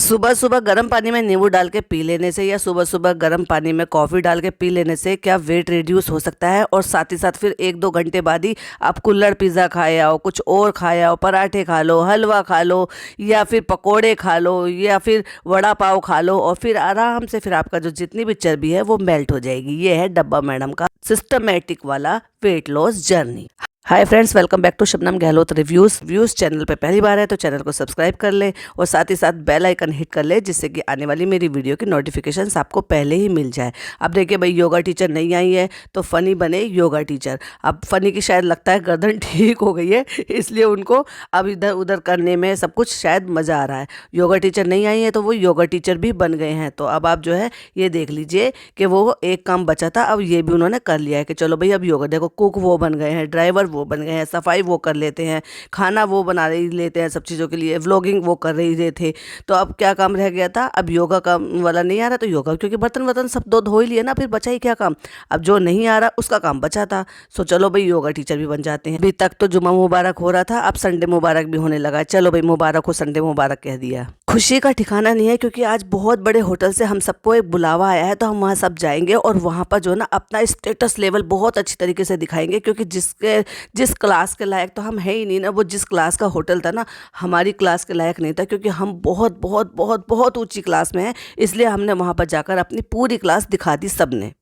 सुबह सुबह गर्म पानी में नींबू डाल के पी लेने से या सुबह सुबह गर्म पानी में कॉफ़ी डाल के पी लेने से क्या वेट रिड्यूस हो सकता है। और साथ ही साथ फिर 1-2 घंटे बाद ही आप कुल्हड़ पिज़्ज़ा खाए आओ, कुछ और खाए आओ, पराठे खा लो, हलवा खा लो या फिर पकोड़े खा लो या फिर वड़ा पाव खा लो और फिर आराम से फिर आपका जो जितनी भी चर्बी है वो मेल्ट हो जाएगी। ये है डब्बा मैडम का सिस्टमेटिक वाला weight loss journey. Hi friends, welcome back to Shabnam Gehlot reviews channel पे पहली बार है तो चैनल को सब्सक्राइब कर ले और साथ ही साथ बेल आइकन हिट कर ले, जिससे कि आने वाली मेरी वीडियो की नोटिफिकेशंस आपको पहले ही मिल जाए। अब देखिए भाई, योगा टीचर नहीं आई है तो फ़नी बने योगा टीचर। अब फ़नी की शायद लगता है गर्दन ठीक हो गई है, इसलिए उनको अब इधर उधर करने में सब कुछ शायद मज़ा आ रहा है। योगा टीचर नहीं आई है तो वो योगा टीचर भी बन गए हैं। तो अब आप जो है ये देख लीजिए कि वो एक काम बचा था, अब ये भी उन्होंने कर लिया है कि चलो भाई अब योगा, देखो कुक वो बन गए हैं, ड्राइवर वो बन गए हैं, सफाई वो कर लेते हैं, खाना वो बना रही लेते हैं सब चीज़ों के लिए, व्लॉगिंग वो कर रही थे। तो अब क्या काम रह गया था? अब योगा का वाला नहीं आ रहा तो योगा, क्योंकि बर्तन वर्तन सब धो ही लिए ना, फिर बचा ही क्या काम। अब जो नहीं आ रहा उसका काम बचा था, सो चलो भाई योगा टीचर भी बन जाते हैं। अभी तक तो जुमा मुबारक हो रहा था, अब संडे मुबारक भी होने लगा है। चलो भाई मुबारक हो, संडे मुबारक कह दिया। खुशी का ठिकाना नहीं है, क्योंकि आज बहुत बड़े होटल से हम सबको एक बुलावा आया है, तो हम वहाँ सब जाएंगे और वहाँ पर जो है ना अपना स्टेटस लेवल बहुत अच्छी तरीके से दिखाएंगे। क्योंकि जिस क्लास के लायक तो हम है ही नहीं ना, वो जिस क्लास का होटल था ना हमारी क्लास के लायक नहीं था, क्योंकि हम बहुत बहुत बहुत बहुत ऊंची क्लास में हैं। इसलिए हमने वहाँ पर जाकर अपनी पूरी क्लास दिखा दी सबने।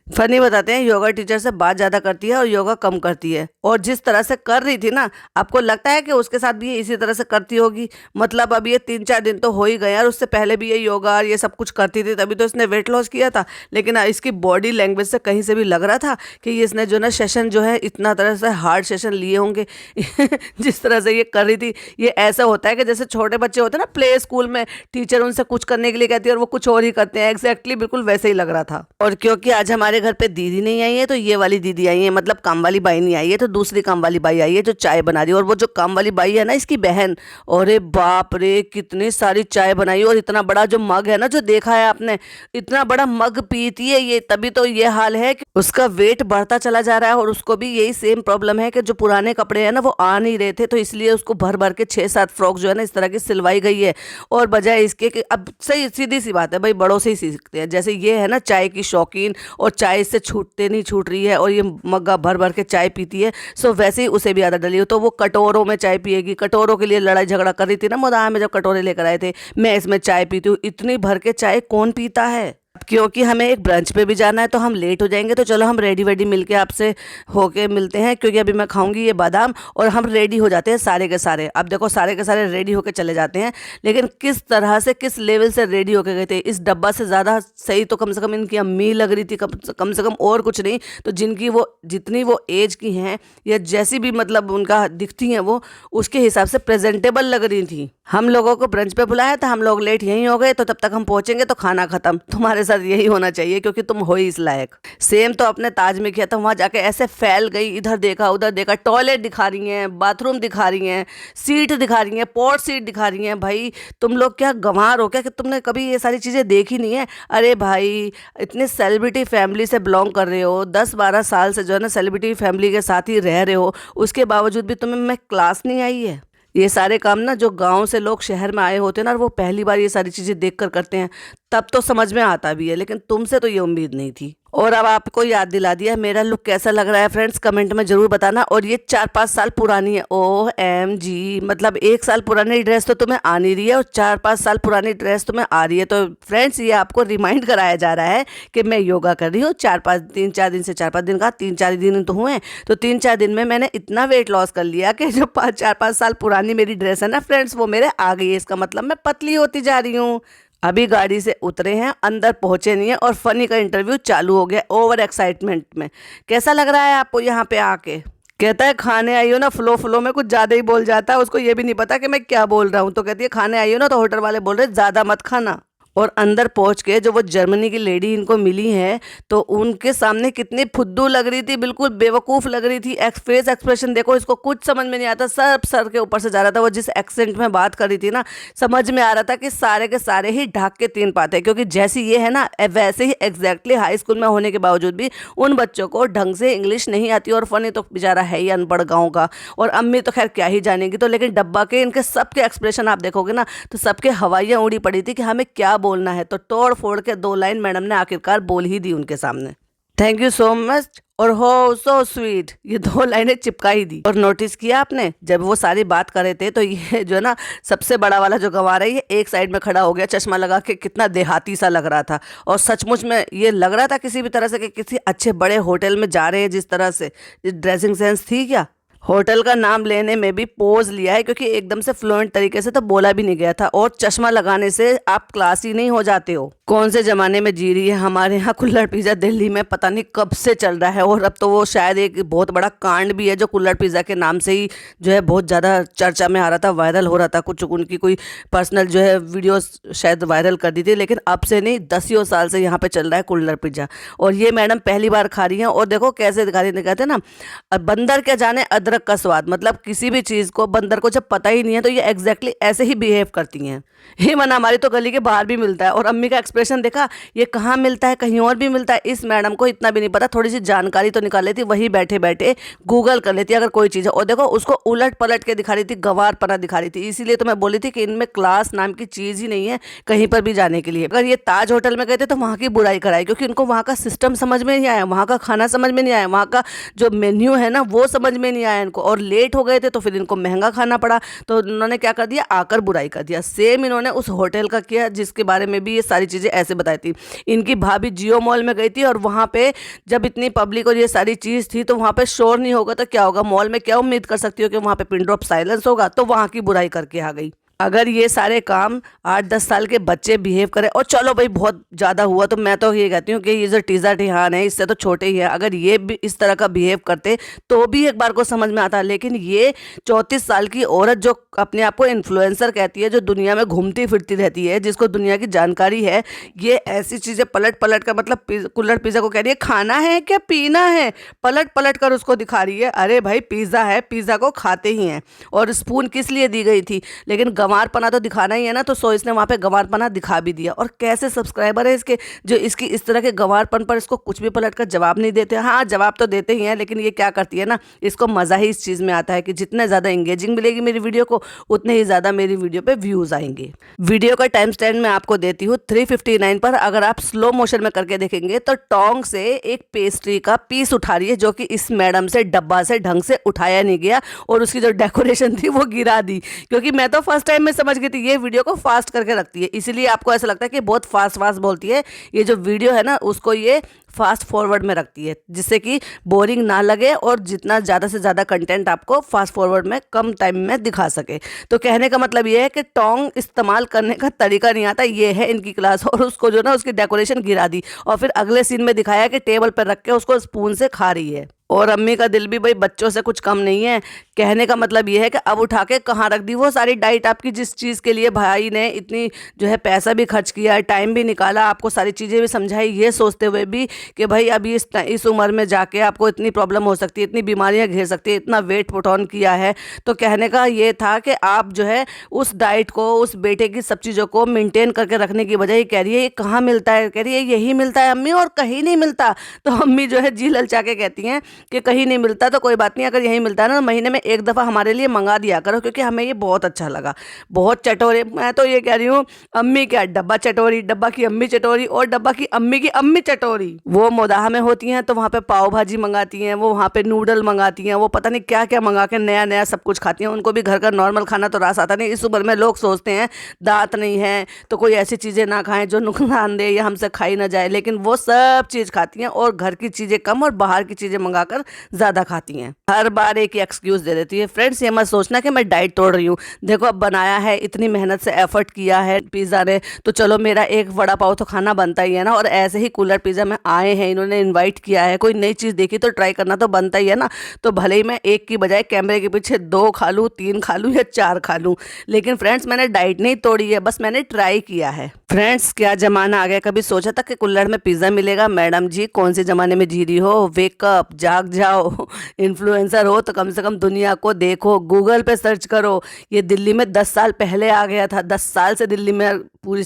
फनी बताते हैं, योगा टीचर से बात ज़्यादा करती है और योगा कम करती है। और जिस तरह से कर रही थी ना, आपको लगता है कि उसके साथ भी ये इसी तरह से करती होगी? मतलब अब ये 3-4 दिन तो हो ही गए और उससे पहले भी ये योगा और ये सब कुछ करती थी, तभी तो इसने वेट लॉस किया था। लेकिन इसकी बॉडी लैंग्वेज से कहीं से भी लग रहा था कि ये इसने जो ना सेशन जो है इतना तरह से हार्ड सेशन लिए होंगे। जिस तरह से ये कर रही थी, ये ऐसा होता है कि जैसे छोटे बच्चे होते हैं ना प्ले स्कूल में, टीचर उनसे कुछ करने के लिए कहती है और वो कुछ और ही करते हैं। एग्जैक्टली बिल्कुल वैसे ही लग रहा था। और क्योंकि आज हमारे घर पे दीदी नहीं आई है तो ये वाली दीदी आई है, मतलब काम वाली बाई नहीं आई है, तो दूसरी काम वाली बाई आई है जो चाय बना रही है। और वो जो काम वाली बाई है ना, इसकी बहन, अरे बाप रे कितनी सारी चाय बनाई। और इतना बड़ा जो मग है ना, जो देखा है आपने, इतना बड़ा मग पीती है ये, तभी तो ये हाल है कि उसका वेट बढ़ता चला जा रहा है। और उसको भी यही सेम प्रॉब्लम है कि जो पुराने कपड़े हैं ना वो आ नहीं रहे थे, तो इसलिए उसको भर भर के 6-7 फ्रॉक जो है ना इस तरह की सिलवाई गई है। और बजाय इसके कि अब सही सीधी सी बात है भाई, बड़ों से ही सीखते हैं। जैसे ये है ना चाय की शौकीन और चाय से छूटते नहीं छूट रही है और ये मग्गा भर भर के चाय पीती है, सो वैसे ही उसे भी आदत डली हो। तो वो कटोरों में चाय पिएगी, कटोरों के लिए लड़ाई झगड़ा कर रही थी ना मुदाम में, जब कटोरे लेकर आए थे, मैं इसमें चाय पीती हूँ। इतनी भर के चाय कौन पीता है? क्योंकि हमें एक ब्रंच पे भी जाना है तो हम लेट हो जाएंगे, तो चलो हम रेडी वेडी मिलके आपसे होके मिलते हैं, क्योंकि अभी मैं खाऊंगी ये बादाम। और हम रेडी हो जाते हैं सारे के सारे। अब देखो सारे के सारे रेडी होके चले जाते हैं, लेकिन किस तरह से किस लेवल से रेडी होके गए थे। इस डब्बा से ज़्यादा सही तो कम से कम इनकी अम्मी लग रही थी, कम से कम, और कुछ नहीं तो जिनकी वो जितनी वो एज की हैं या जैसी भी मतलब उनका दिखती हैं वो, उसके हिसाब से प्रेजेंटेबल लग रही थी। हम लोगों को ब्रंच पे बुलाया था, हम लोग लेट यहीं हो गए, तो तब तक हम पहुंचेंगे तो खाना खत्म। तुम्हारे साथ यही होना चाहिए, क्योंकि तुम हो ही इस लायक। सेम तो अपने ताज में किया था, वहां जाके ऐसे फैल गई, इधर देखा उधर देखा, टॉयलेट दिखा रही हैं, बाथरूम दिखा रही हैं, सीट दिखा रही हैं, पोर्ट सीट दिखा रही हैं। भाई तुम लोग क्या गंवार हो क्या कि तुमने कभी ये सारी चीज़ें देखी नहीं है? अरे भाई इतने सेलिब्रिटी फैमिली से बिलोंग कर रहे हो, 10-12 साल से जो है ना सेलिब्रिटी फैमिली के साथ ही रह रहे हो, उसके बावजूद भी तुम्हें में क्लास नहीं आई है। ये सारे काम ना जो गांव से लोग शहर में आए होते हैं ना, वो पहली बार ये सारी चीज़ें देख कर करते हैं, तब तो समझ में आता भी है, लेकिन तुमसे तो ये उम्मीद नहीं थी। और अब आपको याद दिला दिया। मेरा लुक कैसा लग रहा है फ्रेंड्स, कमेंट में ज़रूर बताना। और ये 4-5 साल पुरानी है। OMG, मतलब 1 साल पुरानी ड्रेस तो तुम्हें आ नहीं रही है और 4-5 साल पुरानी ड्रेस तुम्हें आ रही है। तो फ्रेंड्स ये आपको रिमाइंड कराया जा रहा है कि मैं योगा कर रही हूँ 3-4 दिन से, 4-5 दिन का, 3-4 दिन तो हुए, तो 3-4 दिन में मैंने इतना वेट लॉस कर लिया कि जो 4-5 साल पुरानी मेरी ड्रेस है ना फ्रेंड्स, वो मेरे आ गई है। इसका मतलब मैं पतली होती जा रही हूँ। अभी गाड़ी से उतरे हैं, अंदर पहुंचे नहीं है और फनी का इंटरव्यू चालू हो गया ओवर एक्साइटमेंट में। कैसा लग रहा है आपको यहाँ पे आके? कहता है खाने आई हो ना, फ्लो में कुछ ज़्यादा ही बोल जाता है, उसको ये भी नहीं पता कि मैं क्या बोल रहा हूँ। तो कहती है खाने आई हो ना, तो होटल वाले बोल रहे ज़्यादा मत खाना। और अंदर पहुंच के जो वो जर्मनी की लेडी इनको मिली है तो उनके सामने कितनी फुद्दू लग रही थी, बिल्कुल बेवकूफ़ लग रही थी। फेस एक्सप्रेशन देखो, इसको कुछ समझ में नहीं आता, सब सर के ऊपर से जा रहा था। वो जिस एक्सेंट में बात कर रही थी ना, समझ में आ रहा था कि सारे के सारे ही ढाक के तीन पाते हैं, क्योंकि जैसी ये है ना वैसे ही एग्जैक्टली हाई स्कूल में होने के बावजूद भी उन बच्चों को ढंग से इंग्लिश नहीं आती। और फनी तो बेचारा है ही अनपढ़ गाँव का, और अम्मी तो खैर क्या ही जानेगी। तो लेकिन डब्बा के इनके सबके एक्सप्रेशन आप देखोगे ना तो सबके हवाइयाँ उड़ी पड़ी थी कि हमें क्या बोलना है। तो तोड़ फोड़ के 2 लाइन मैडम ने आखिरकार बोल ही दी उनके सामने, थैंक यू सो मच और हो सो स्वीट, ये 2 लाइनें चिपका ही दी। और नोटिस किया आपने, जब वो सारी बात कर रहे थे तो ये जो है ना सबसे बड़ा वाला जो गंवा रहा है, ये एक साइड में खड़ा हो गया चश्मा लगा के, कितना देहाती सा लग रहा था। और सचमुच में ये लग रहा था किसी भी तरह से कि किसी अच्छे बड़े होटल में जा रहे हैं, जिस तरह से ड्रेसिंग सेंस थी। क्या होटल का नाम लेने में भी पोज लिया है, क्योंकि एकदम से फ्लुएंट तरीके से तो बोला भी नहीं गया था। और चश्मा लगाने से आप क्लासी नहीं हो जाते हो। कौन से ज़माने में जी रही है हमारे यहाँ कुल्हड़ पिज़्ज़ा दिल्ली में पता नहीं कब से चल रहा है। और अब तो वो शायद एक बहुत बड़ा कांड भी है जो कुल्हड़ पिज़्ज़ा के नाम से ही जो है बहुत ज़्यादा चर्चा में आ रहा था, वायरल हो रहा था। कुछ उनकी कोई पर्सनल जो है वीडियो शायद वायरल कर दी थी, लेकिन अब से नहीं 10 साल से यहाँ पे चल रहा है कुल्हड़ पिज़्ज़ा। और ये मैडम पहली बार खा रही हैं। और देखो कैसे दिखा रही है, कहते हैं ना बंदर क्या जाने अदरक का स्वाद, मतलब किसी भी चीज़ को बंदर को जब पता ही नहीं है तो ये एग्जैक्टली ऐसे ही बिहेव करती हैं। ये मन हमारी तो गली के बाहर भी मिलता है। और अम्मी का एक्सप्रेशन देखा, ये कहाँ मिलता है, कहीं और भी मिलता है। इस मैडम को इतना भी नहीं पता, थोड़ी सी जानकारी तो निकाल लेती, वही बैठे बैठे गूगल कर लेती अगर कोई चीज़ है। और देखो उसको उलट पलट के दिखा रही थी, गंवारपना दिखा रही थी। इसीलिए तो मैं बोली थी कि इनमें क्लास नाम की चीज़ ही नहीं है कहीं पर भी जाने के लिए। अगर ये ताज होटल में गए थे तो वहाँ की बुराई कराई, क्योंकि इनको वहाँ का सिस्टम समझ में नहीं आया, वहाँ का खाना समझ में नहीं आया, वहाँ का जो मेन्यू है ना वो समझ में नहीं आया इनको। और लेट हो गए थे तो फिर इनको महंगा खाना पड़ा, तो उन्होंने क्या कर दिया, आकर बुराई कर दिया। सेम इन्होंने उस होटल का किया जिसके बारे में भी ये सारी चीज़ें ऐसे बताई थी। इनकी भाभी जियो मॉल में गई थी और वहाँ पे जब इतनी पब्लिक और ये सारी चीज़ थी तो वहाँ पे शोर नहीं होगा तो क्या होगा, मॉल में क्या उम्मीद कर सकती हो कि वहाँ पे पिन ड्रॉप साइलेंस होगा। तो वहाँ की बुराई करके आ गई। अगर ये सारे काम 8-10 साल के बच्चे बिहेव करें, और चलो भाई बहुत ज़्यादा हुआ तो मैं तो ये कहती हूँ कि ये जो टीज़ा टिहान है इससे तो छोटे ही है, अगर ये भी इस तरह का बिहेव करते तो भी एक बार को समझ में आता। लेकिन ये 34 साल की औरत जो अपने आप को इन्फ्लुएंसर कहती है, जो दुनिया में घूमती फिरती रहती है, जिसको दुनिया की जानकारी है, ये ऐसी चीज़ें पलट पलट कर, मतलब कुल्हड़ पिज़्ज़ा को कह रही है खाना है क्या पीना है, पलट पलट कर उसको दिखा रही है। अरे भाई पिज़्ज़ा है, पिज़्ज़ा को खाते ही हैं। और स्पून किस लिए दी गई थी, लेकिन गंवारपना तो दिखाना ही है ना, तो सो इसने वहाँ पे गंवारपना दिखा भी दिया। और कैसे सब्सक्राइबर है इसके जो इसकी इस तरह के गंवारपन पर इसको कुछ भी पलट कर जवाब नहीं देते। हाँ जवाब तो देते ही हैं, लेकिन ये क्या करती है ना, इसको मज़ा ही इस चीज़ में आता है कि जितने ज़्यादा इंगेजिंग मिलेगी मेरी वीडियो को, उतने ही ज़्यादा मेरी वीडियो पे व्यूज़ आएंगे। वीडियो का टाइम स्टैंड मैं आपको देती हूँ 3:59 पर। अगर आप स्लो मोशन में करके देखेंगे तो टोंग से एक पेस्ट्री का पीस उठा रही है, जो कि इस मैडम से डब्बा से ढंग से उठाया नहीं गया, और उसकी जो डेकोरेशन थी वो गिरा दी। क्योंकि मैं तो फर्स्ट टाइम में समझ गई थी ये वीडियो को फास्ट करके रखती है, इसीलिए आपको ऐसा लगता है कि बहुत फास्ट फास्ट बोलती है। ये जो वीडियो है ना उसको ये फास्ट फॉरवर्ड में रखती है, जिससे कि बोरिंग ना लगे और जितना ज़्यादा से ज़्यादा कंटेंट आपको फास्ट फॉरवर्ड में कम टाइम में दिखा सके। तो कहने का मतलब ये है कि टोंग इस्तेमाल करने का तरीका नहीं आता, ये है इनकी क्लास। और उसको जो ना उसकी डेकोरेशन गिरा दी, और फिर अगले सीन में दिखाया कि टेबल पर रख के उसको स्पून से खा रही है। और अम्मी का दिल भी भाई बच्चों से कुछ कम नहीं है। कहने का मतलब ये है कि अब उठा के कहाँ रख दी वो सारी डाइट आपकी, जिस चीज़ के लिए भाई ने इतनी जो है पैसा भी खर्च किया, टाइम भी निकाला, आपको सारी चीज़ें भी समझाई, ये सोचते हुए भी कि भाई अभी इस उम्र में जाके आपको इतनी प्रॉब्लम हो सकती है, इतनी बीमारियां घेर सकती है, इतना वेट पुट ऑन किया है। तो कहने का ये था कि आप जो है उस डाइट को, उस बेटे की सब चीज़ों को मेंटेन करके रखने की बजाय कह रही है ये कहाँ मिलता है, कह रही है यही मिलता है अम्मी और कहीं नहीं मिलता। तो अम्मी जो है जी ललचा के कहती हैं कि कहीं नहीं मिलता तो कोई बात नहीं, अगर यहीं मिलता है ना महीने में एक दफ़ा हमारे लिए मंगा दिया करो, क्योंकि हमें ये बहुत अच्छा लगा। बहुत चटोरे, मैं तो ये कह रही हूँ अम्मी क्या डब्बा चटोरी, डब्बा की अम्मी चटोरी और डब्बा की अम्मी चटोरी। वो मोदाहा में होती हैं तो वहाँ पे पाव भाजी मंगाती हैं, वो वहाँ पे नूडल मंगाती हैं, वो पता नहीं क्या क्या मंगा के नया नया सब कुछ खाती हैं। उनको भी घर का नॉर्मल खाना तो रास आता नहीं। इस उम्र में लोग सोचते हैं दांत नहीं है तो कोई ऐसी चीज़ें ना खाएं जो नुकसान दे या हमसे खाई ना जाए, लेकिन वो सब चीज़ खाती हैं और घर की चीज़ें कम और बाहर की चीज़ें मंगा खाकर ज्यादा खाती हैं। हर बार एक ही एक्सक्यूज दे देती है। फ्रेंड्स, ये मत सोचना कि मैं डाइट तोड़ रही हूँ। देखो, अब बनाया है, इतनी मेहनत से एफर्ट किया है पिज्जा ने, तो चलो मेरा एक वड़ा पाव तो खाना बनता ही है ना। और ऐसे ही कूलर पिज्जा में आए हैं, इन्होंने इन्वाइट किया है, कोई नई चीज देखी तो ट्राई करना तो बनता ही है ना। तो भले ही मैं एक की बजाय कैमरे के पीछे 2 खा लूँ, 3 खा लूँ या 4 खा लूँ, लेकिन फ्रेंड्स मैंने डाइट नहीं तोड़ी है, बस मैंने ट्राई किया है। फ्रेंड्स, क्या जमाना आ गया, कभी सोचा था कि कुल्हड़ में पिज्जा मिलेगा? मैडम जी, कौन से जमाने में जी रही हो? वेकअप, जाग जाओ। इन्फ्लुएंसर हो तो कम से कम दुनिया को देखो, गूगल पे सर्च करो। ये दिल्ली में 10 साल पहले आ गया था, 10 साल से दिल्ली में पूरी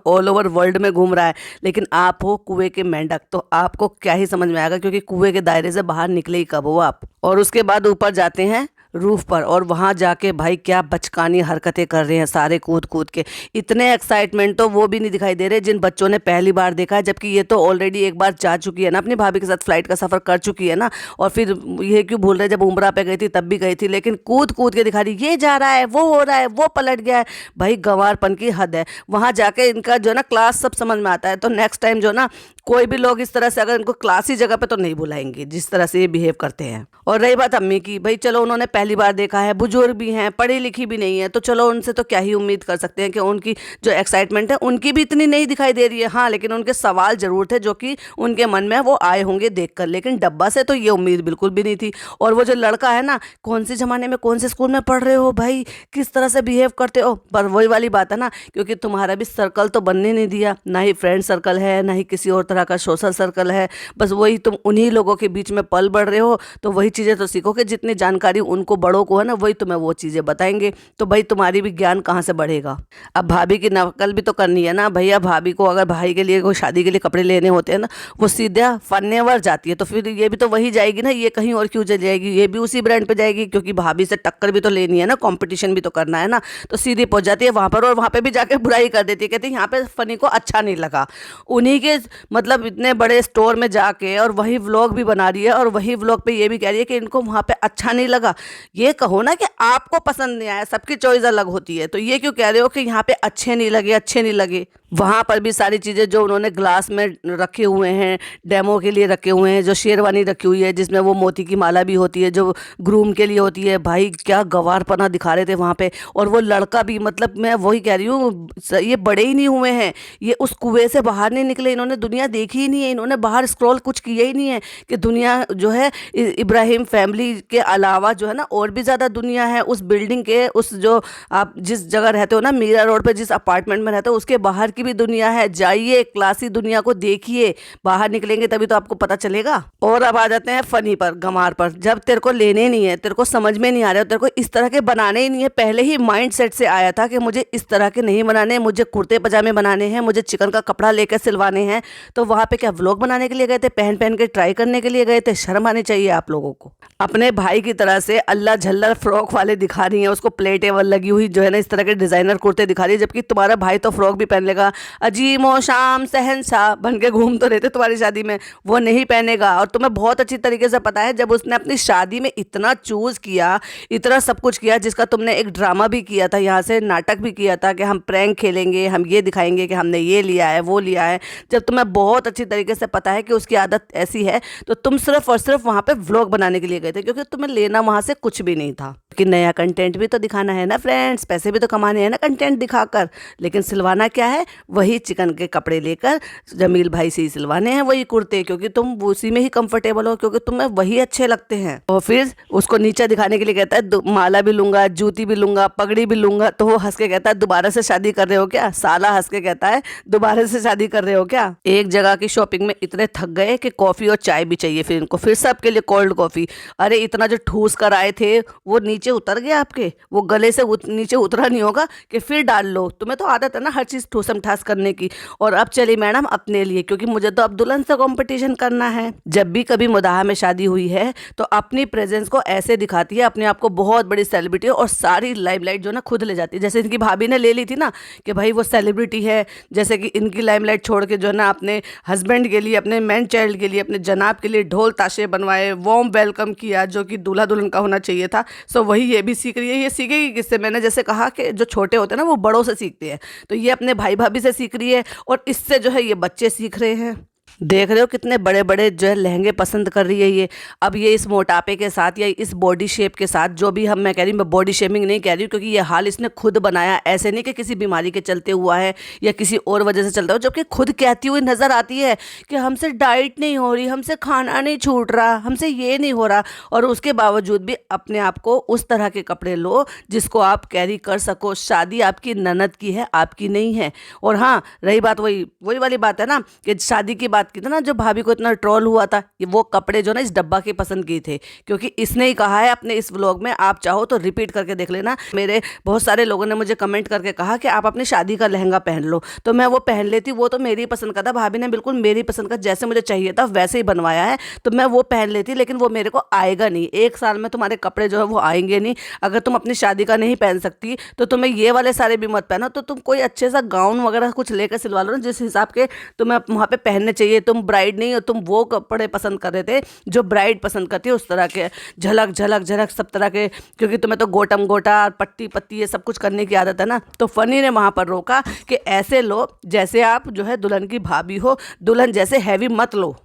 ऑल ओवर वर्ल्ड में घूम रहा है। लेकिन आप हो कुएं के मेंढक, तो आपको क्या ही समझ में आएगा, क्योंकि कुएं के दायरे से बाहर निकले ही कब हो आप। और उसके बाद ऊपर जाते हैं रूफ पर, और वहां जाके भाई क्या बचकानी हरकतें कर रहे हैं सारे कूद कूद के। इतने एक्साइटमेंट तो वो भी नहीं दिखाई दे रहे जिन बच्चों ने पहली बार देखा है, जबकि ये तो ऑलरेडी एक बार जा चुकी है ना, अपनी भाभी के साथ फ्लाइट का सफर कर चुकी है ना। और फिर ये क्यों भूल रहे, जब उम्रा पे गई थी तब भी गई थी, लेकिन कूद कूद के दिखा रही, ये जा रहा है, वो हो रहा है, वो पलट गया है। भाई गंवारपन की हद है। वहां जाके इनका जो ना क्लास सब समझ में आता है। तो नेक्स्ट टाइम जो ना कोई भी लोग इस तरह से अगर इनको क्लासी जगह पे तो नहीं बुलाएंगे जिस तरह से ये बिहेव करते हैं। और रही बात अम्मी की, भाई चलो उन्होंने पहली बार देखा है, बुजुर्ग भी हैं, पढ़ी लिखी भी नहीं है, तो चलो उनसे तो क्या ही उम्मीद कर सकते हैं कि उनकी जो एक्साइटमेंट है उनकी भी इतनी नहीं दिखाई दे रही है। हाँ, लेकिन उनके सवाल जरूर थे जो कि उनके मन में वो आए होंगे देखकर, लेकिन डब्बा से तो ये उम्मीद बिल्कुल भी नहीं थी। और वो जो लड़का है ना, कौन से जमाने में कौन से स्कूल में पढ़ रहे हो भाई, किस तरह से बिहेव करते हो। पर वही वाली बात है ना, क्योंकि तुम्हारा भी सर्कल तो बनने नहीं दिया, ना ही फ्रेंड सर्कल है, ना ही किसी और तरह का सोशल सर्कल है। बस वही तुम उन्हीं लोगों के बीच में पल बढ़ रहे हो, तो वही चीज़ें तो सीखो कि जितनी जानकारी उनको बड़ों को है ना, वही तुम्हें वो चीज़ें बताएंगे। तो भाई तुम्हारी भी ज्ञान कहाँ से बढ़ेगा। अब भाभी की नकल भी तो करनी है ना भैया। भाभी को अगर भाई के लिए कोई शादी के लिए कपड़े लेने होते हैं ना, वो सीधा फन्नेवर जाती है, तो फिर ये भी तो वही जाएगी ना, ये कहीं और क्यों चली जाएगी, ये भी उसी ब्रांड पे जाएगी, क्योंकि भाभी से टक्कर भी तो लेनी है ना, कंपटीशन भी तो करना है ना। तो सीधी पहुंच जाती है वहां पर, और वहां पे भी जाके बुराई कर देती है, कहती है यहाँ पे फनी को अच्छा नहीं लगा। उन्हीं के मतलब इतने बड़े स्टोर में जाके और वही व्लॉग भी बना रही है, और वही व्लॉग पे ये भी कह रही है कि इनको वहां पे अच्छा नहीं लगा। ये कहो ना कि आपको पसंद नहीं आया, सबकी चॉइस अलग होती है, तो ये क्यों कह रहे हो कि यहाँ पे अच्छे नहीं लगे, अच्छे नहीं लगे। वहाँ पर भी सारी चीज़ें जो उन्होंने ग्लास में रखे हुए हैं, डेमो के लिए रखे हुए हैं, जो शेरवानी रखी हुई है जिसमें वो मोती की माला भी होती है, जो ग्रूम के लिए होती है, भाई क्या गंवारपना दिखा रहे थे वहाँ पे। और वो लड़का भी, मतलब मैं वही कह रही हूँ, ये बड़े ही नहीं हुए हैं, ये उस कुएं से बाहर नहीं निकले, इन्होंने दुनिया देखी ही नहीं है, इन्होंने बाहर स्क्रॉल कुछ किया ही नहीं है कि दुनिया जो है इब्राहिम फैमिली के अलावा जो है ना और भी ज़्यादा दुनिया है। उस बिल्डिंग के, उस जो आप जिस जगह रहते हो ना, मीरा रोड पे जिस अपार्टमेंट में रहते हो, उसके बाहर की भी दुनिया है। जाइए, क्लासी दुनिया को देखिए, बाहर निकलेंगे तभी तो आपको पता चलेगा। और अब आ जाते हैं फनी पर, गंवार पर। जब तेरे को लेने नहीं है, तेरे को समझ में नहीं आ रहा है, तेरे को इस तरह के बनाने ही नहीं है, पहले ही माइंड सेट से आया था कि मुझे इस तरह के नहीं बनाने, मुझे कुर्ते पजामे बनाने हैं, मुझे चिकन का कपड़ा लेकर सिलवाने हैं, तो वहां पे क्या व्लॉग बनाने के लिए गए थे, पहन पहन के ट्राई करने के लिए गए थे? शर्म आनी चाहिए आप लोगों को। अपने भाई की तरह से अल्लाह झल्लर फ्रॉक वाले दिखा रही है, उसको प्लेटेबल लगी हुई जो है ना, इस तरह के डिजाइनर कुर्ते दिखा रही है, जबकि तुम्हारा भाई तो फ्रॉक भी पहन लेगा, अजीमो शाम शहंशाह बन के घूम तो रहे थे तुम्हारी शादी में, वो नहीं पहनेगा। और तुम्हें बहुत अच्छी तरीके से पता है, जब उसने अपनी शादी में इतना चूज किया, इतना सब कुछ किया, जिसका तुमने एक ड्रामा भी किया था, यहाँ से नाटक भी किया था कि हम प्रैंक खेलेंगे, हम ये दिखाएंगे कि हमने ये लिया है, वो लिया है। जब तुम्हें बहुत अच्छी तरीके से पता है कि उसकी आदत ऐसी है, तो तुम सिर्फ और सिर्फ वहां पे व्लॉग बनाने के लिए गए थे, क्योंकि तुम्हें लेना वहां से कुछ भी नहीं था। कि नया कंटेंट भी तो दिखाना है ना फ्रेंड्स, पैसे भी तो कमाने हैं ना कंटेंट दिखाकर। लेकिन सिलवाना क्या है, वही चिकन के कपड़े लेकर जमील भाई से ही सिलवाने हैं वही कुर्ते, क्योंकि तुम उसी में ही कंफर्टेबल हो, क्योंकि तुम्हें वही अच्छे लगते हैं। और फिर उसको नीचा दिखाने के लिए कहता है माला भी लूंगा, जूती भी लूंगा, पगड़ी भी लूंगा। तो वो हंस के कहता है दोबारा से शादी कर रहे हो क्या? साला हंस के कहता है दोबारा से शादी कर रहे हो क्या? एक जगह की शॉपिंग में इतने थक गए कि कॉफी और चाय भी चाहिए फिर इनको, फिर सबके लिए कोल्ड कॉफी। अरे इतना जो ठूस कर आए थे वो नीचे उतर गया आपके, वो गले से नीचे उतरा नहीं होगा कि फिर डाल लो। तुम्हें तो आदत है ना हर चीज ठूसम ठास करने की। और अब चली मैडम अपने लिए, क्योंकि मुझे तो अब दुल्हन से कंपटीशन करना है। जब भी कभी मुदाहा में शादी हुई है तो अपनी प्रेजेंस को ऐसे दिखाती है, अपने आप को बहुत बड़ी सेलिब्रिटी, और सारी लाइमलाइट जो ना खुद ले जाती है। जैसे इनकी भाभी ने ले ली थी ना कि भाई वो सेलिब्रिटी है, जैसे कि इनकी लाइमलाइट छोड़ के जो है ना अपने हस्बैंड के लिए, अपने मैन चाइल्ड के लिए, अपने जनाब के लिए ढोल ताशे बनवाए, वार्म वेलकम किया जो कि दूल्हा दुल्हन का होना चाहिए था। सो वही ये भी सीख रही है। ये सीखेगी किससे? मैंने जैसे कहा कि जो छोटे होते हैं ना वो बड़ों से सीखते हैं, तो ये अपने भाई भाभी से सीख रही है, और इससे जो है ये बच्चे सीख रहे हैं। देख रहे हो कितने बड़े बड़े जो है लहंगे पसंद कर रही है ये। अब ये इस मोटापे के साथ या इस बॉडी शेप के साथ, जो भी हम, मैं कह रही हूँ, मैं बॉडी शेमिंग नहीं कह रही हूँ, क्योंकि ये हाल इसने खुद बनाया, ऐसे नहीं कि किसी बीमारी के चलते हुआ है या किसी और वजह से चलता हो, जबकि खुद कहती हुई नजर आती है कि हमसे डाइट नहीं हो रही, हमसे खाना नहीं छूट रहा, हमसे ये नहीं हो रहा, और उसके बावजूद भी अपने आप को उस तरह के कपड़े लो जिसको आप कैरी कर सको। शादी आपकी ननद की है, आपकी नहीं है। और हाँ, रही बात वही वही वाली बात है ना कि शादी की बात की थी ना, जो भाभी को इतना ट्रोल हुआ था, ये वो कपड़े जो ना इस डब्बा के पसंद किए थे, क्योंकि इसने ही कहा है अपने इस व्लॉग में, आप चाहो तो रिपीट करके देख लेना। मेरे बहुत सारे लोगों ने मुझे कमेंट करके कहा कि आप अपनी शादी का लहंगा पहन लो, तो मैं वो पहन लेती। वो तो मेरी पसंद का था, भाभी ने बिल्कुल मेरी पसंद का, जैसे मुझे चाहिए था वैसे ही बनवाया है, तो मैं वो पहन लेती, लेकिन वो मेरे को आएगा नहीं। 1 साल में तुम्हारे कपड़े जो है वो आएंगे नहीं। अगर तुम अपनी शादी का नहीं पहन सकती तो तुम्हें ये वाले सारे भी मत पहनो, तो तुम कोई अच्छे सा गाउन वगैरह कुछ लेकर सिलवा लो ना, जिस हिसाब के तुम्हें वहाँ पे पहनने चाहिए। तुम ब्राइड नहीं हो, तुम वो कपड़े पसंद कर रहे थे जो ब्राइड पसंद करती है, उस तरह के झलक झलक झलक सब तरह के, क्योंकि तुम्हें तो गोटम गोटा पट्टी पत्ती ये सब कुछ करने की आदत है ना। तो फनी ने वहाँ पर रोका कि ऐसे लो जैसे आप जो है दुल्हन की भाभी हो, दुल्हन जैसे हैवी मत लो।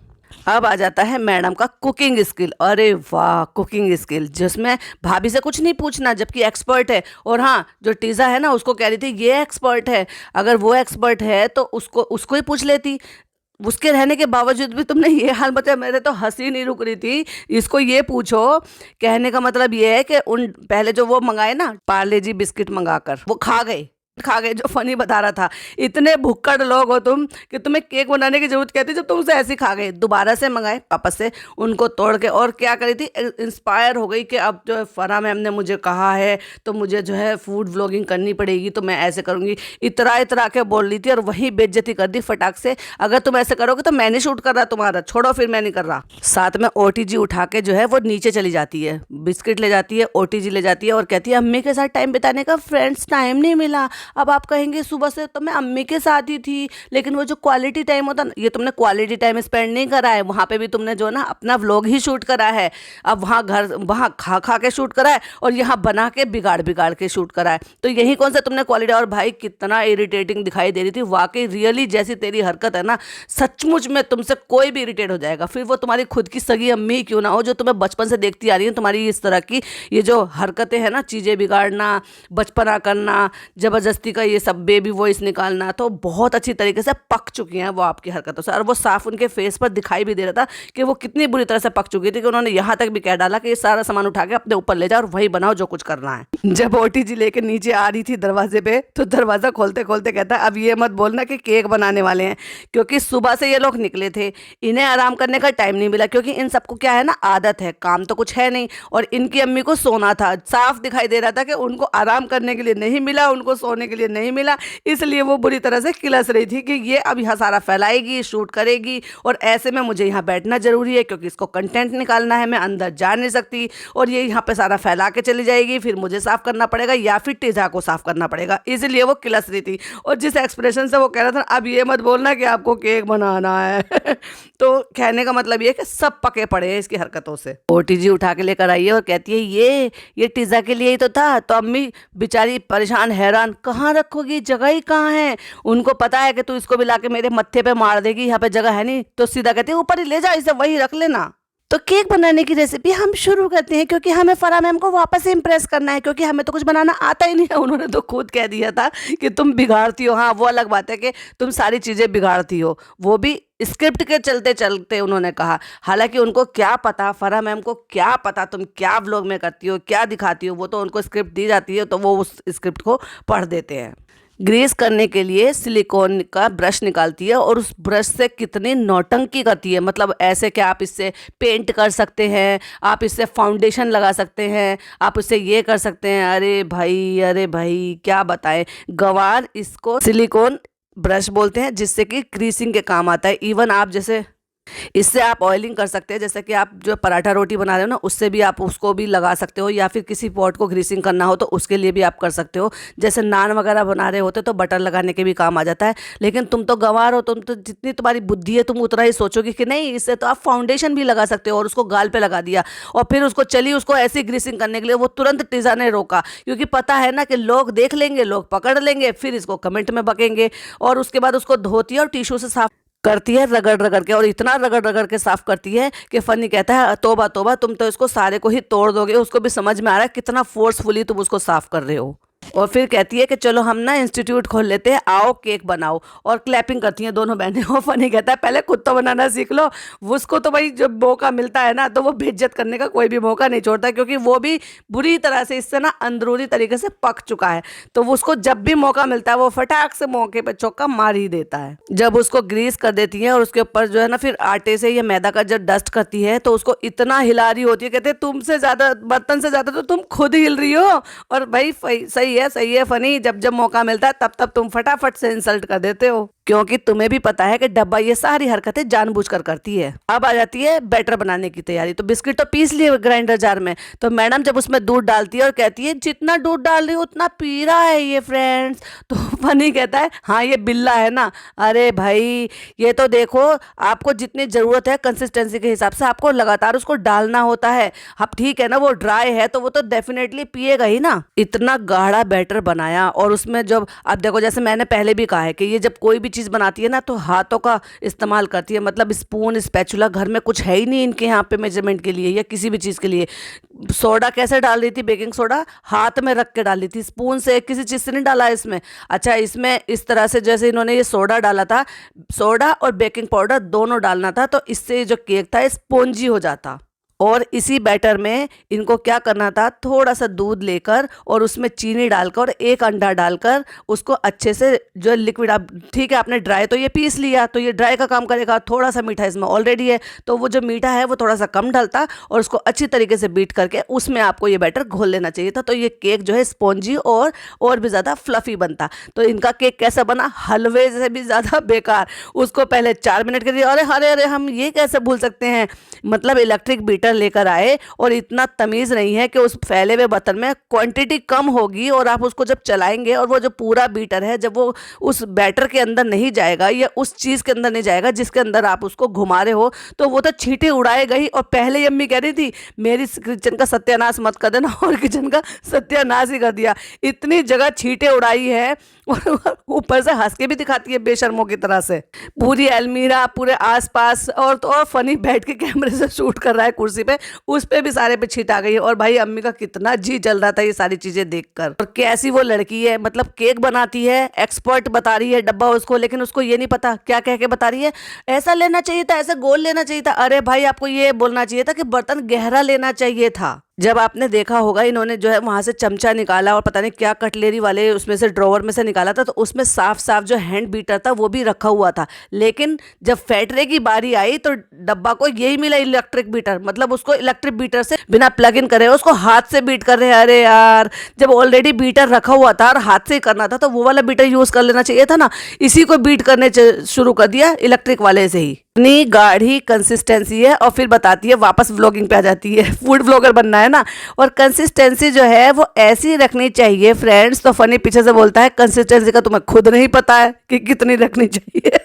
अब आ जाता है मैडम का कुकिंग स्किल। अरे वाह, कुकिंग स्किल जिसमें भाभी से कुछ नहीं पूछना, जबकि एक्सपर्ट है। और हाँ, जो टीज़ा है ना, उसको कह रही थी ये एक्सपर्ट है, अगर वो एक्सपर्ट है तो उसको उसको ही पूछ लेती। उसके रहने के बावजूद भी तुमने ये हाल बताया, मेरे तो हंसी नहीं रुक रही थी। इसको ये पूछो, कहने का मतलब ये है कि उन पहले जो वो मंगाए ना पार्ले जी बिस्किट मंगाकर, वो खा गए। जो फनी बता रहा था, इतने भुक्कड़ लोग हो तुम कि तुम्हें केक बनाने की जरूरत कहती, जब तुम उसे ऐसे ही खा गए। दोबारा से मंगाए वापस से उनको तोड़ के, और क्या करी थी, इंस्पायर हो गई कि अब जो है फरा मैम ने मुझे कहा है तो मुझे जो है फूड व्लॉगिंग करनी पड़ेगी, तो मैं ऐसे करूंगी। इतरा इतरा के बोल रही थी और वहीं बेइज्जती कर दी फटाक से। अगर तुम ऐसे करोगे तो मैं नहीं शूट कर रहा तुम्हारा, छोड़ो फिर, मैं नहीं कर रहा। साथ में ओटीजी उठा के जो है वो नीचे चली जाती है, बिस्किट ले जाती है, ओटीजी ले जाती है, और कहती है अम्मी के साथ टाइम बिताने का फ्रेंड्स टाइम नहीं मिला। अब आप कहेंगे सुबह से तो मैं अम्मी के साथ ही थी, लेकिन वो जो क्वालिटी टाइम होता ना, ये तुमने क्वालिटी टाइम स्पेंड नहीं करा है, वहाँ पे भी तुमने जो ना अपना व्लॉग ही शूट करा है। अब वहाँ खा खा के शूट करा है, और यहाँ बना के बिगाड़ बिगाड़ के शूट करा है, तो यही कौन सा तुमने क्वालिटी। और भाई कितना इरिटेटिंग दिखाई दे रही थी वाकई, रियली जैसी तेरी हरकत है ना, सचमुच में तुमसे कोई भी इरिटेट हो जाएगा। फिर वो तुम्हारी खुद की सगी अम्मी क्यों ना हो, जो तुम्हें बचपन से देखती आ रही है, तुम्हारी इस तरह की ये जो हरकतें हैं ना, चीज़ें बिगाड़ना, बचपना करना, जबरदस्ती का ये सब बेबी वॉइस निकालना, तो बहुत अच्छी तरीके से पक चुकी हैं वो आपकी हरकतों से। और वो साफ उनके फेस पर दिखाई भी दे रहा था कि वो कितनी बुरी तरह से पक चुकी थी, कि उन्होंने यहाँ तक भी कह डाला कि ये सारा सामान उठा के अपने ऊपर ले जाओ और वही बनाओ जो कुछ करना है। जब ओटीजी लेके नीचे आ रही थी दरवाजे पे, तो दरवाजा खोलते खोलते कहता है अब ये मत बोलना कि केक बनाने वाले हैं, क्योंकि सुबह से ये लोग निकले थे, इन्हें आराम करने का टाइम नहीं मिला, क्योंकि इन सबको क्या है ना, आदत है, काम तो कुछ है नहीं, और इनकी अम्मी को सोना था। साफ दिखाई दे रहा था कि उनको आराम करने के लिए नहीं मिला, उनको सोने के लिए नहीं मिला, इसलिए वो बुरी तरह से किलस रही थी कि ये अब यहाँ सारा फैलाएगी, शूट करेगी, और ऐसे में मुझे यहाँ बैठना जरूरी है क्योंकि इसको कंटेंट निकालना है, मैं अंदर जा नहीं सकती, और ये यहाँ पे सारा फैला के चली जाएगी, फिर मुझे साफ करना पड़ेगा या फिर टीजा को साफ करना पड़ेगा, इसलिए वो किलस रही थी। और जिस एक्सप्रेशन से वो कह रहा था अब ये मत बोलना कि आपको केक बनाना है तो कहने का मतलब ये कि सब पके पड़े हैं इसकी हरकतों से। ओटीजी उठा के लेकर आई है और कहती है ये टीजा के लिए ही तो था। तो अम्मी बेचारी परेशान हैरान, कहाँ रखोगी, जगह ही कहाँ है। उनको पता है कि तू इसको भी लाके मेरे मत्थे पे मार देगी, यहाँ पे जगह है नहीं, तो सीधा कहती है ऊपर ही ले जा, इसे वही रख लेना। तो केक बनाने की रेसिपी हम शुरू करते हैं, क्योंकि हमें फराह मैम को वापस से इम्प्रेस करना है, क्योंकि हमें तो कुछ बनाना आता ही नहीं है। उन्होंने तो खुद कह दिया था कि तुम बिगाड़ती हो। हाँ, वो अलग बात है कि तुम सारी चीज़ें बिगाड़ती हो, वो भी स्क्रिप्ट के चलते चलते उन्होंने कहा। हालांकि उनको क्या पता, फराह मैम को क्या पता तुम क्या व्लॉग में करती हो, क्या दिखाती हो, वो तो उनको स्क्रिप्ट दी जाती है, तो वो उस स्क्रिप्ट को पढ़ देते हैं। ग्रीस करने के लिए सिलिकॉन का ब्रश निकालती है, और उस ब्रश से कितनी नौटंकी करती है। मतलब ऐसे कि आप इससे पेंट कर सकते हैं, आप इससे फाउंडेशन लगा सकते हैं, आप इससे ये कर सकते हैं। अरे भाई क्या बताएं। गंवार इसको सिलिकॉन ब्रश बोलते हैं, जिससे कि ग्रीसिंग के काम आता है। इवन आप जैसे इससे आप ऑयलिंग कर सकते हैं, जैसे कि आप जो पराठा रोटी बना रहे हो ना, उससे भी आप उसको भी लगा सकते हो, या फिर किसी पॉट को ग्रीसिंग करना हो तो उसके लिए भी आप कर सकते हो। जैसे नान वगैरह बना रहे होते तो बटर लगाने के भी काम आ जाता है। लेकिन तुम तो गंवार हो, तुम तो जितनी तुम्हारी बुद्धि है तुम उतना ही सोचोगे कि नहीं, इससे तो आप फाउंडेशन भी लगा सकते हो, और उसको गाल पे लगा दिया, और फिर उसको चली उसको ऐसी ग्रीसिंग करने के लिए। वो तुरंत टीजा ने रोका, क्योंकि पता है ना कि लोग देख लेंगे, लोग पकड़ लेंगे, फिर इसको कमेंट में बकेंगे, और उसके बाद उसको धोती है और टिश्यू से साफ करती है रगड़ रगड़ के, और इतना रगड़ रगड़ के साफ करती है कि फनी कहता है तौबा तौबा, तुम तो इसको सारे को ही तोड़ दोगे। उसको भी समझ में आ रहा है कितना फोर्सफुली तुम उसको साफ कर रहे हो। और फिर कहती है कि चलो हम ना इंस्टीट्यूट खोल लेते हैं, आओ केक बनाओ। और क्लैपिंग करती हैं दोनों बहनें। और फनी कहता है पहले खुद तो बनाना सीख लो। उसको तो भाई जब मौका मिलता है ना तो वो बेइज्जत करने का कोई भी मौका नहीं छोड़ता, क्योंकि वो भी बुरी तरह से इससे ना अंदरूनी तरीके से पक चुका है। तो वो उसको जब भी मौका मिलता है वो फटाक से मौके पे चौका मार ही देता है। जब उसको ग्रीस कर देती है और उसके ऊपर जो है ना फिर आटे से या मैदा का जब डस्ट करती है तो उसको इतना हिला रही होती है, कहते हैं तुमसे ज्यादा, बर्तन से ज्यादा तो तुम खुद हिल रही हो। और भाई सही है फनी, जब जब मौका मिलता है तब तब तुम फटाफट से इंसल्ट कर देते हो, क्योंकि तुम्हें भी पता है कि डब्बा ये सारी हरकतें जानबूझकर करती है। अब आ जाती है बैटर बनाने की तैयारी। तो बिस्किट तो पीस लिए ग्राइंडर जार में, तो मैडम जब उसमें दूध डालती है और कहती है जितना दूध डाल रही हो उतना पी रहा है ये फ्रेंड्स। तो फनी कहता है हाँ ये बिल्ला है ना। अरे भाई ये तो देखो, आपको जितनी जरूरत है कंसिस्टेंसी के हिसाब से आपको लगातार उसको डालना होता है। अब ठीक है ना, वो ड्राई है तो वो तो डेफिनेटली पिएगा ही ना। इतना गाढ़ा बैटर बनाया, और उसमें जब अब देखो, जैसे मैंने पहले भी कहा है कि ये जब कोई भी चीज़ बनाती है ना तो हाथों का इस्तेमाल करती है। मतलब स्पून स्पैचुला घर में कुछ है ही नहीं इनके यहाँ पे मेजरमेंट के लिए या किसी भी चीज़ के लिए। सोडा कैसे डाल रही थी, बेकिंग सोडा हाथ में रख के डाली थी, स्पून से किसी चीज़ से नहीं डाला इसमें। अच्छा, इसमें इस तरह से जैसे इन्होंने ये सोडा डाला था, सोडा और बेकिंग पाउडर दोनों डालना था, तो इससे जो केक था स्पॉन्जी हो जाता। और इसी बैटर में इनको क्या करना था, थोड़ा सा दूध लेकर और उसमें चीनी डालकर और एक अंडा डालकर उसको अच्छे से जो लिक्विड, आप ठीक है आपने ड्राई तो ये पीस लिया तो ये ड्राई का काम करेगा, थोड़ा सा मीठा इसमें ऑलरेडी है तो वो जो मीठा है वो थोड़ा सा कम डालता, और उसको अच्छी तरीके से बीट करके उसमें आपको ये बैटर घोल लेना चाहिए था। तो ये केक जो है स्पॉन्जी और भी ज़्यादा फ्लफी बनता। तो इनका केक कैसा बना, हलवे से भी ज़्यादा बेकार। उसको पहले 4 मिनट के लिए, अरे अरे अरे हम ये कैसे भूल सकते हैं, मतलब इलेक्ट्रिक बीटर लेकर आए और इतना तमीज नहीं है कि उस फैले हुए बर्तन में क्वांटिटी कम होगी और आप उसको जब चलाएंगे और वो जो पूरा बीटर है जब वो उस बैटर के अंदर नहीं जाएगा या उस चीज़ के अंदर नहीं जाएगा जिसके अंदर आप उसको घुमा रहे हो तो वो तो छींटे उड़ाएगा ही। और पहले ही अम्मी कह रही थी मेरी किचन का सत्यानाश मत कर देना, और किचन का सत्यानाश ही कर दिया। इतनी जगह छींटे उड़ाई है और ऊपर से हंस के भी दिखाती है बेशर्मों की तरह से। पूरी अलमीरा, पूरे आसपास, और तो और फनी बैठ के कैमरे से शूट कर रहा है कुर्सी पे, उस पे भी सारे पे छींट आ गई है। और भाई अम्मी का कितना जी जल रहा था ये सारी चीजें देखकर। और कैसी वो लड़की है, मतलब केक बनाती है, एक्सपर्ट बता रही है डब्बा उसको, लेकिन उसको ये नहीं पता क्या कह के बता रही है, ऐसा लेना चाहिए था, ऐसे गोल लेना चाहिए था। अरे भाई आपको ये बोलना चाहिए था कि बर्तन गहरा लेना चाहिए था। जब आपने देखा होगा इन्होंने जो है वहां से चमचा निकाला और पता नहीं क्या कटलेरी वाले उसमें से ड्रॉवर में से निकाला था, तो उसमें साफ साफ जो हैंड बीटर था वो भी रखा हुआ था। लेकिन जब फैटरे की बारी आई तो डब्बा को यही मिला इलेक्ट्रिक बीटर, मतलब उसको इलेक्ट्रिक बीटर से बिना प्लग इन करे उसको हाथ से बीट कर रहे हैं। अरे यार, जब ऑलरेडी बीटर रखा हुआ था और हाथ से ही करना था तो वो वाला बीटर यूज कर लेना चाहिए था ना, इसी को बीट करने शुरू कर दिया इलेक्ट्रिक वाले से ही। इतनी गाढ़ी कंसिस्टेंसी है। और फिर बताती है, वापस व्लॉगिंग पे आ जाती है, फूड व्लॉगर बनना है ना, और कंसिस्टेंसी जो है वो ऐसी रखनी चाहिए फ्रेंड्स। तो फनी पीछे से बोलता है कंसिस्टेंसी का तुम्हें खुद नहीं पता है कि कितनी रखनी चाहिए।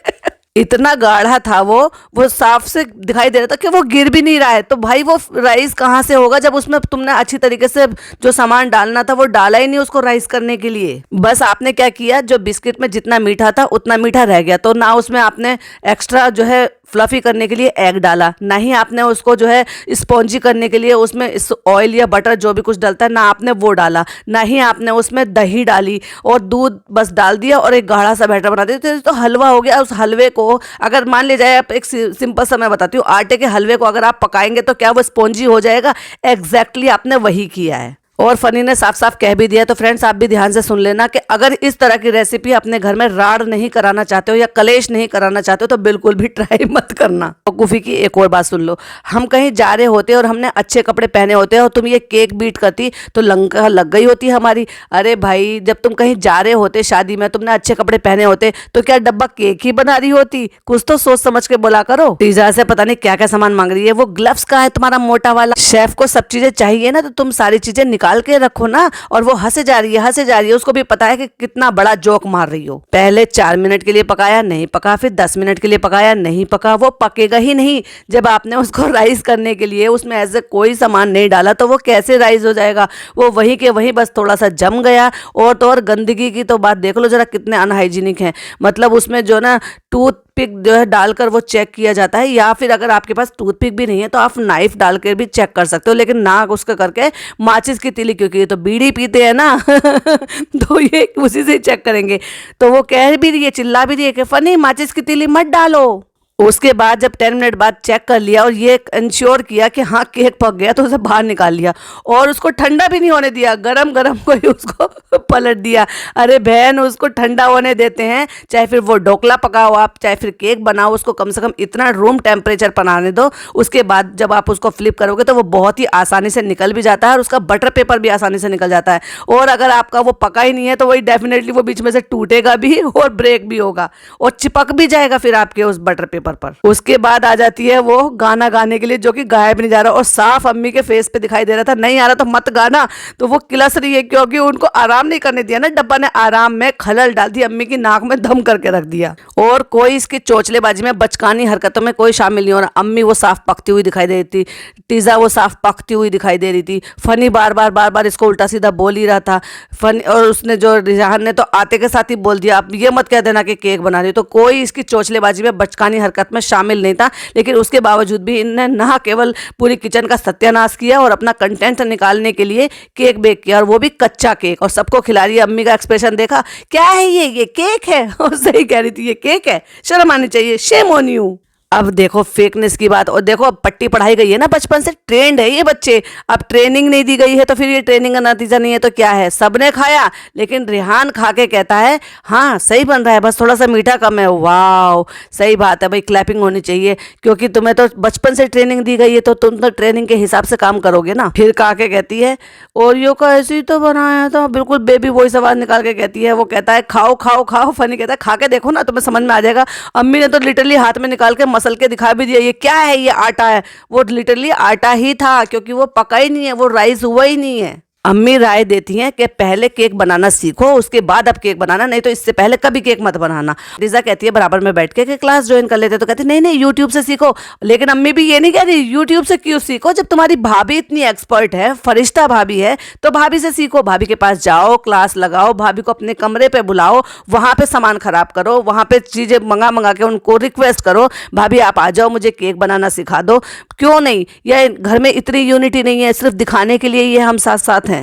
इतना गाढ़ा था वो साफ से दिखाई दे रहा था कि वो गिर भी नहीं रहा है। तो भाई वो राइस कहाँ से होगा जब उसमें तुमने अच्छी तरीके से जो सामान डालना था वो डाला ही नहीं उसको राइस करने के लिए। बस आपने क्या किया, जो बिस्किट में जितना मीठा था उतना मीठा रह गया, तो ना उसमें आपने एक्स्ट्रा जो है फ्लफी करने के लिए एग डाला, ना ही आपने उसको जो है स्पॉन्जी करने के लिए उसमें ऑयल या बटर जो भी कुछ डलता है ना आपने वो डाला, ना ही आपने उसमें दही डाली, और दूध बस डाल दिया और एक गाढ़ा सा बैटर बना दिया, तो हलवा हो गया। उस हलवे को अगर मान ले जाए, आप एक सिंपल सा मैं बताती हूँ, आटे के हलवे को अगर आप पकाएंगे तो क्या वो स्पॉन्जी हो जाएगा? एग्जैक्टली आपने वही किया है। और फनी ने साफ साफ कह भी दिया। तो फ्रेंड्स आप भी ध्यान से सुन लेना कि अगर इस तरह की रेसिपी अपने घर में राड़ नहीं कराना चाहते हो या कलेश नहीं कराना चाहते हो तो बिल्कुल भी ट्राई मत करना। और कुफी की एक और बात सुन लो, हम कहीं जा रहे होते और हमने अच्छे कपड़े पहने होते और तुम ये केक बीट करती तो लंका लग गई होती हमारी। अरे भाई, जब तुम कहीं जा रहे होते शादी में, तुमने अच्छे कपड़े पहने होते तो क्या डब्बा केक ही बना रही होती? कुछ तो सोच समझ के बोला करो। पिज्जा से पता नहीं क्या क्या सामान मांग रही है, वो ग्लव्स का है तुम्हारा मोटा वाला। शेफ को सब चीजें चाहिए ना, तो तुम सारी चीजें निकाल के रखो ना। और वो हंसे जा रही है, उसको भी पता है कि कितना बड़ा जोक मार रही हो। पहले 4 मिनट के लिए पकाया, नहीं पका, फिर 10 मिनट के लिए पकाया, नहीं पका, वो पकेगा ही नहीं। जब आपने उसको राइस करने के लिए उसमें ऐसे कोई सामान नहीं डाला तो वो कैसे राइस हो जाएगा? वो वहीं के वहीं बस थोड़ा सा जम गया। और तो और गंदगी की तो बात देख लो जरा, कितने अनहाइजीनिक है। मतलब उसमें जो ना टूथ टूथपिक जो है डालकर वो चेक किया जाता है, या फिर अगर आपके पास टूथपिक भी नहीं है तो आप नाइफ डालकर भी चेक कर सकते हो, लेकिन नाक उसका करके माचिस की तीली, क्योंकि ये तो बीड़ी पीते हैं ना तो ये उसी से चेक करेंगे। तो वो कह भी रही है, चिल्ला भी रही है कि फनी माचिस की तीली मत डालो। उसके बाद जब 10 मिनट बाद चेक कर लिया और ये इंश्योर किया कि हाँ केक पक गया, तो उसे बाहर निकाल लिया और उसको ठंडा भी नहीं होने दिया, गरम गरम को ही उसको पलट दिया। अरे बहन, उसको ठंडा होने देते हैं, चाहे फिर वो ढोकला पकाओ आप, चाहे फिर केक बनाओ, उसको कम से कम इतना रूम टेम्परेचर पर आने दो। उसके बाद जब आप उसको फ्लिप करोगे तो वो बहुत ही आसानी से निकल भी जाता है और उसका बटर पेपर भी आसानी से निकल जाता है। और अगर आपका वो पका ही नहीं है तो वही डेफिनेटली वो बीच में से टूटेगा भी और ब्रेक भी होगा और चिपक भी जाएगा फिर आपके उस बटर पेपर पर। उसके बाद आ जाती है वो गाना गाने के लिए, जो कि गाया भी नहीं जा रहा और साफ अम्मी के फेस पे दिखाई दे रहा था, नहीं आ रहा तो मत गाना। तो वो किलस रही है क्योंकि उनको आराम नहीं करने दिया ना, डब्बा ने आराम में खलल डाल दी, अम्मी की नाक में दम करके रख दिया। और कोई इसकी चोचलेबाजी में, बचकानी हरकतों में कोई शामिल नहीं हो रहा। अम्मी वो साफ पकती हुई दिखाई दे रही थी, टीजा वो साफ पकती हुई दिखाई दे रही थी, फनी बार बार इसको उल्टा सीधा बोल ही रहा था फनी। और उसने जो रिजहान ने तो आते के साथ ही बोल दिया, आप ये मत कह देना कि केक बना रही हो। तो कोई इसकी चोचलेबाजी में, बचकानी हरकत में शामिल नहीं था, लेकिन उसके बावजूद भी इनने ना केवल पूरी किचन का सत्यानाश किया और अपना कंटेंट निकालने के लिए केक बेक किया, और वो भी कच्चा केक, और सबको खिला रही है। अम्मी का एक्सप्रेशन देखा, क्या है ये केक है? और सही कह रही थी, ये केक है, शर्म आनी चाहिए, शेम ऑन यू। अब देखो फेकनेस की बात, और देखो अब पट्टी पढ़ाई गई है ना, बचपन से ट्रेंड है ये बच्चे। अब ट्रेनिंग नहीं दी गई है तो फिर ये ट्रेनिंग का नतीजा नहीं है तो क्या है? सबने खाया, लेकिन रेहान खा के कहता है हाँ सही बन रहा है, बस थोड़ा सा मीठा कम है। वाह, सही बात है भाई, क्लैपिंग होनी चाहिए, क्योंकि तुम्हें तो बचपन से ट्रेनिंग दी गई है तो तुम तो ट्रेनिंग के हिसाब से काम करोगे ना। फिर खा के कहती है ओरियो का ऐसे ही तो बनाया था, बिल्कुल बेबी वॉइस आवाज निकाल के कहती है। वो कहता है खाओ खाओ खाओ, फनी कहता है खा के देखो ना, तुम्हें समझ में आ जाएगा। अम्मी ने तो लिटरली हाथ में निकाल के मसल के दिखा भी दिया, ये क्या है? ये आटा है। वो लिटरली आटा ही था, क्योंकि वो पका ही नहीं है, वो राइस हुआ ही नहीं है। अम्मी राय देती हैं कि पहले केक बनाना सीखो, उसके बाद अब केक बनाना, नहीं तो इससे पहले कभी केक मत बनाना। रिजा कहती है बराबर में बैठ के कि क्लास ज्वाइन कर लेते, तो कहती नहीं यूट्यूब से सीखो। लेकिन अम्मी भी ये नहीं कह रही यूट्यूब से क्यों सीखो, जब तुम्हारी भाभी इतनी एक्सपर्ट है, फरिश्ता भाभी है, तो भाभी से सीखो। भाभी के पास जाओ, क्लास लगाओ, भाभी को अपने कमरे पे बुलाओ, वहां पे सामान खराब करो, वहां पे चीजें मंगा के उनको रिक्वेस्ट करो, भाभी आप आ जाओ, मुझे केक बनाना सिखा दो। क्यों नहीं? ये घर में इतनी यूनिटी नहीं है, सिर्फ दिखाने के लिए ये हम साथ साथ हैं।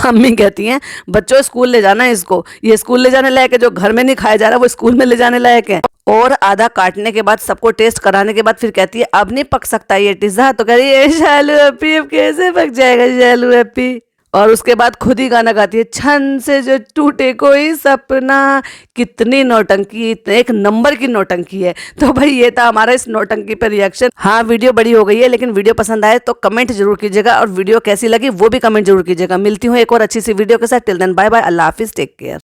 अम्मी कहती हैं बच्चों स्कूल ले जाना है इसको, ये स्कूल ले जाने लायक है, जो घर में नहीं खाया जा रहा वो स्कूल में ले जाने लायक है। और आधा काटने के बाद सबको टेस्ट कराने के बाद फिर कहती है अब नहीं पक सकता ये टिज्जा, तो कह रही है शालू अपी अब कैसे पक जाएगा शालू अपी। और उसके बाद खुद ही गाना गाती है, छन से जो टूटे कोई सपना। कितनी नौटंकी, एक नंबर की नौटंकी है। तो भाई ये था हमारा इस नौटंकी पर रिएक्शन। हाँ वीडियो बड़ी हो गई है, लेकिन वीडियो पसंद आए तो कमेंट जरूर कीजिएगा, और वीडियो कैसी लगी वो भी कमेंट जरूर कीजिएगा। मिलती हूँ एक और अच्छी सी वीडियो के साथ। टिल देन बाय बाय, अल्लाह हाफिज, टेक केयर।